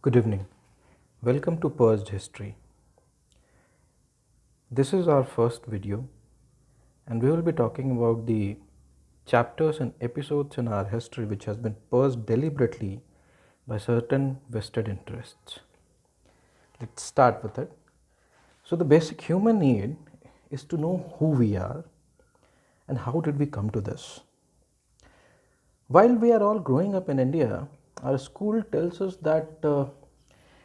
Good evening. Welcome to Purged History. This is our first video, and we will be talking about the chapters and episodes in our history which has been purged deliberately by certain vested interests. Let's start with it. So, the basic human need is to know who we are and how did we come to this. While we are all growing up in India, our school tells us that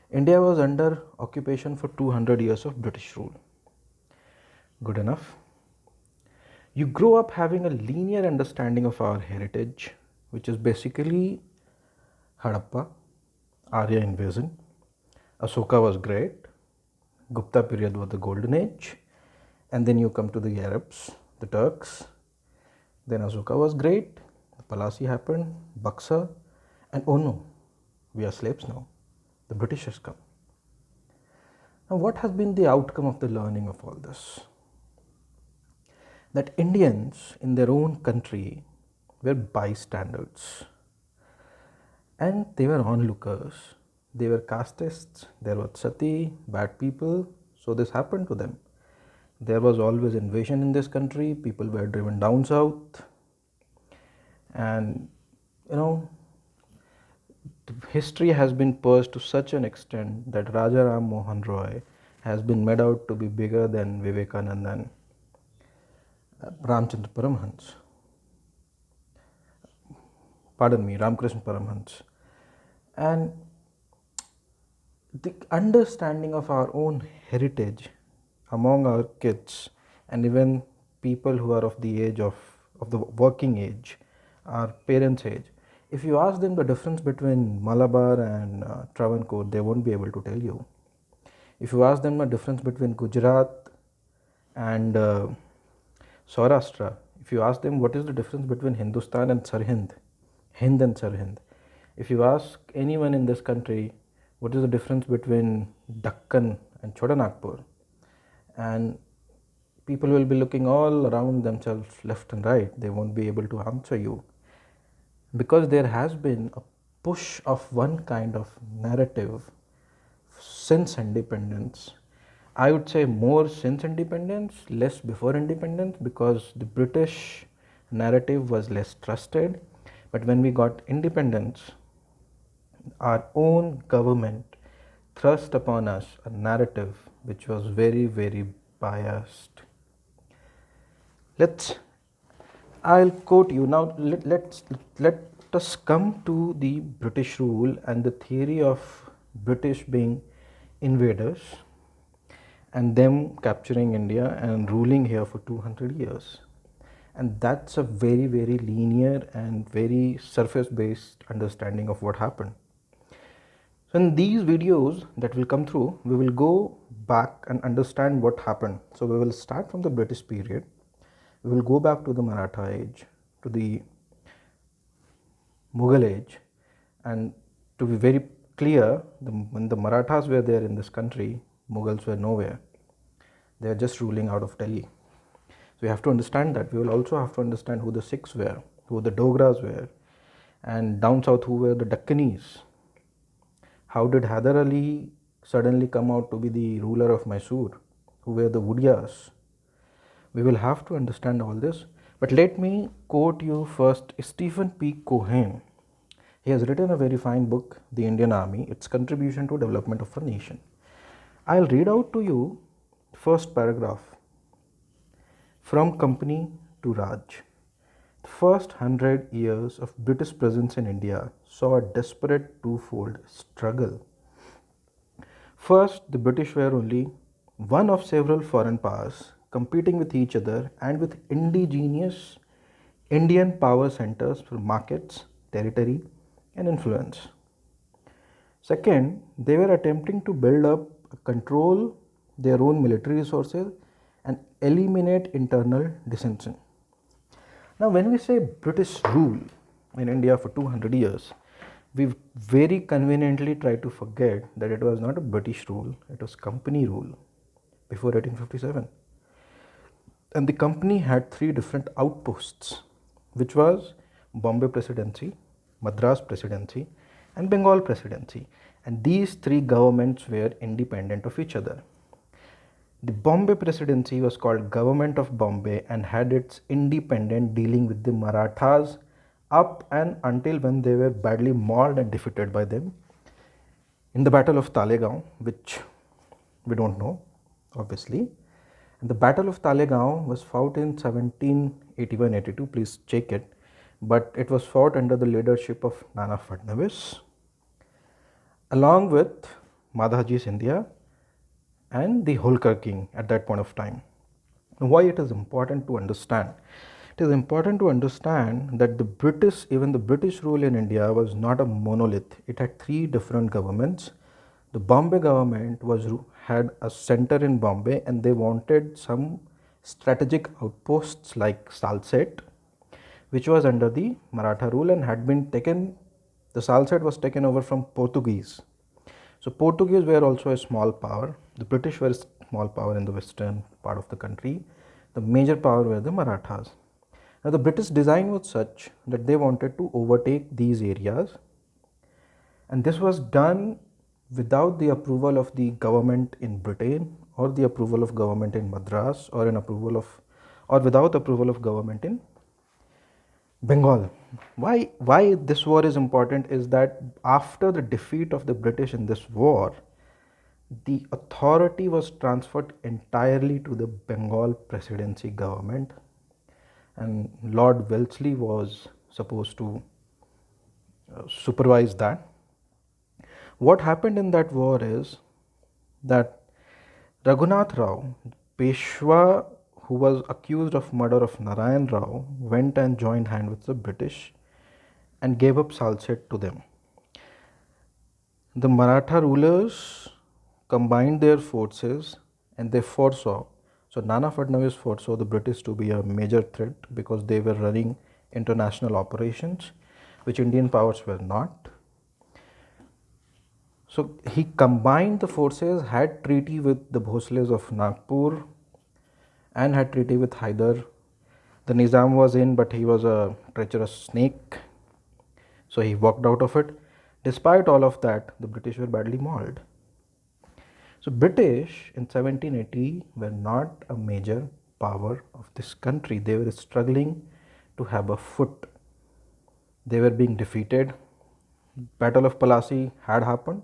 India was under occupation for 200 years of British rule. Good enough. You grow up having a linear understanding of our heritage, which is basically Harappa, Arya invasion, Ashoka was great, Gupta period was the golden age, and then you come to the Arabs, the Turks, then Ashoka was great, the Palasi happened, Buxar, and oh no, we are slaves now. The British has come. Now, what has been the outcome of the learning of all this? That Indians in their own country were bystanders and they were onlookers. They were castists, there was sati, bad people, so this happened to them. There was always invasion in this country, people were driven down south, and history has been purged to such an extent that Raja Ram Mohan Roy has been made out to be bigger than Vivekananda and Ramchandra Paramhans. Pardon me, Ramkrishna Paramhans. And the understanding of our own heritage among our kids and even people who are of the age of the working age, our parents' age, if you ask them the difference between Malabar and Travancore, they won't be able to tell you. If you ask them the difference between Gujarat and Saurashtra, if you ask them what is the difference between Hindustan and Sarhind, Hind and Sarhind, if you ask anyone in this country what is the difference between Dakkan and Chotanagpur, and people will be looking all around themselves left and right, they won't be able to answer you, because there has been a push of one kind of narrative since independence. I would say more since independence, less before independence, because the British narrative was less trusted. But when we got independence, our own government thrust upon us a narrative which was very, very biased. I'll quote you now. Let us come to the British rule and the theory of British being invaders and them capturing India and ruling here for 200 years. And that's a very, very linear and very surface based understanding of what happened. So in these videos that will come through, we will go back and understand what happened. So we will start from the British period. We will go back to the Maratha age, to the Mughal age, and to be very clear, when the Marathas were there in this country, Mughals were nowhere. They were just ruling out of Delhi. So we have to understand that. We will also have to understand who the Sikhs were, who the Dogras were, and down south who were the Dakkanis. How did Hyder Ali suddenly come out to be the ruler of Mysore? Who were the Wodiyas? We will have to understand all this. But let me quote you first Stephen P. Cohen. He has written a very fine book, The Indian Army, Its Contribution to Development of a Nation. I'll read out to you the first paragraph. From Company to Raj. The first 100 years of British presence in India saw a desperate twofold struggle. First, the British were only one of several foreign powers competing with each other and with indigenous Indian power centers for markets, territory, and influence. Second, they were attempting to build up, control their own military resources and eliminate internal dissension. Now, when we say British rule in India for 200 years, we very conveniently try to forget that it was not a British rule, it was company rule before 1857. And the company had three different outposts, which was Bombay Presidency, Madras Presidency, and Bengal Presidency. And these three governments were independent of each other. The Bombay Presidency was called Government of Bombay and had its independent dealing with the Marathas up and until when they were badly mauled and defeated by them in the Battle of Talegaon, which we don't know, obviously. And the Battle of Talegaon was fought in 1781-82, please check it, but it was fought under the leadership of Nana Fadnavis, along with Madhaji Sindhia and the Holkar king at that point of time. Why it is important to understand? It is important to understand that even the British rule in India was not a monolith. It had three different governments. The Bombay government had a center in Bombay, and they wanted some strategic outposts like Salsette, which was under the Maratha rule and had been taken. The Salsette was taken over from Portuguese. So Portuguese were also a small power. The British were a small power in the western part of the country. The major power were the Marathas. Now the British design was such that they wanted to overtake these areas, and this was done without the approval of the government in Britain or the approval of government in Madras or without approval of government in Bengal. Why this war is important is that after the defeat of the British in this war, the authority was transferred entirely to the Bengal Presidency government, and Lord Wellesley was supposed to supervise that. What happened in that war is that Raghunath Rao, Peshwa, who was accused of murder of Narayan Rao, went and joined hand with the British and gave up Salsette to them. The Maratha rulers combined their forces and they foresaw. So Nana Fadnavis foresaw the British to be a major threat because they were running international operations, which Indian powers were not. So he combined the forces, had treaty with the Bhosles of Nagpur and had treaty with Hyder. The Nizam was in, but he was a treacherous snake, so he walked out of it. Despite all of that, the British were badly mauled. So British in 1780 were not a major power of this country. They were struggling to have a foot. They were being defeated. Battle of Plassey had happened.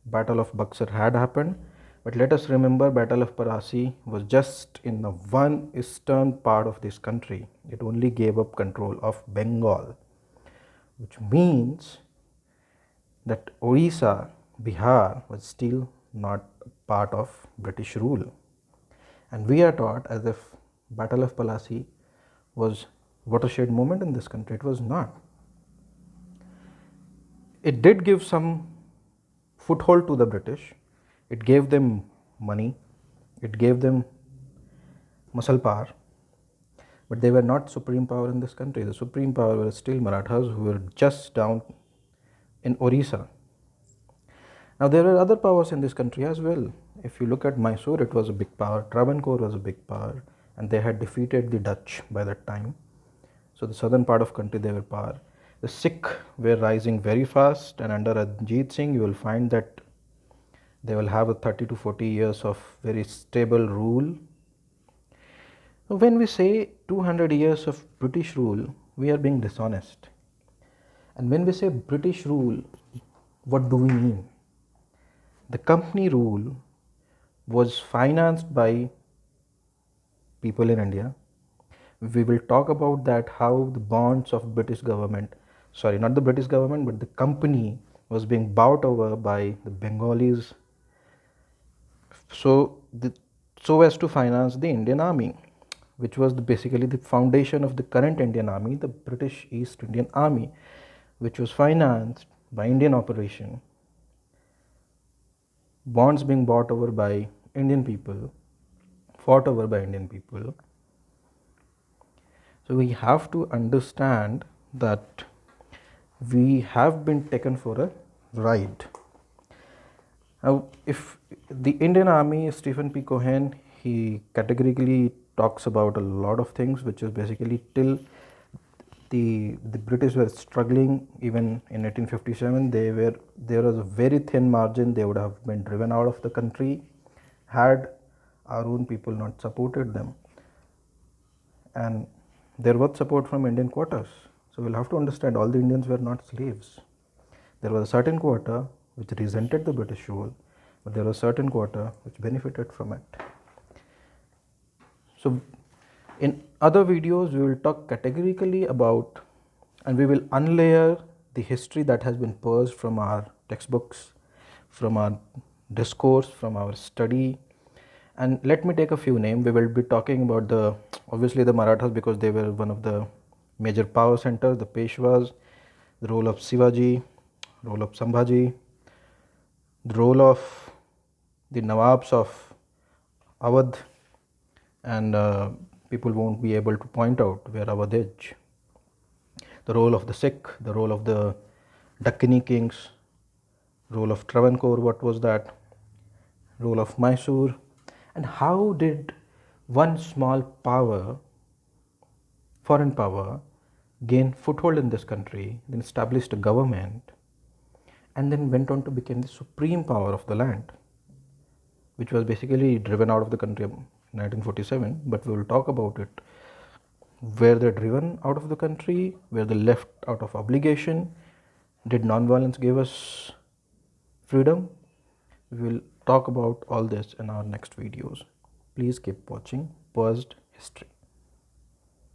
Battle of Buxar had happened. But let us remember, Battle of Plassey was just in the one eastern part of this country. It only gave up control of Bengal, which means that Orissa, Bihar was still not part of British rule. And we are taught as if Battle of Plassey was watershed moment in this country. It was not. It did give some foothold to the British. It gave them money. It gave them muscle power. But they were not supreme power in this country. The supreme power were still Marathas, who were just down in Orissa. Now there were other powers in this country as well. If you look at Mysore, it was a big power. Travancore was a big power, and they had defeated the Dutch by that time. So the southern part of country, they were power. The Sikh were rising very fast, and under Ajit Singh you will find that they will have a 30 to 40 years of very stable rule. When we say 200 years of British rule, we are being dishonest. And when we say British rule, what do we mean? The company rule was financed by people in India. We will talk about that, how the bonds of British government, sorry, not the British government, but the company was being bought over by the Bengalis, so as to finance the Indian Army, which was basically the foundation of the current Indian Army, the British East Indian Army, which was financed by Indian operation. Bonds being bought over by Indian people, fought over by Indian people. So we have to understand that we have been taken for a ride. Now, if the Indian Army, Stephen P. Cohen, he categorically talks about a lot of things, which is basically till the British were struggling even in 1857. There was a very thin margin. They would have been driven out of the country had our own people not supported them. And there was support from Indian quarters. So we'll have to understand all the Indians were not slaves. There was a certain quarter which resented the British rule, but there was a certain quarter which benefited from it. So in other videos, we will talk categorically about, and we will unlayer the history that has been purged from our textbooks, from our discourse, from our study. And let me take a few names. We will be talking about obviously the Marathas, because they were one of the major power centers, the Peshwas, the role of Shivaji, role of Sambhaji, the role of the Nawabs of Awadh, and people won't be able to point out where Awadh is. The role of the Sikh, the role of the Dakkini kings, role of Travancore, what was that, role of Mysore, and how did one small power, foreign power, gain foothold in this country, then established a government, and then went on to become the supreme power of the land, which was basically driven out of the country in 1947, but we will talk about it. Were they driven out of the country? Were they left out of obligation? Did non-violence give us freedom? We will talk about all this in our next videos. Please keep watching Purged History.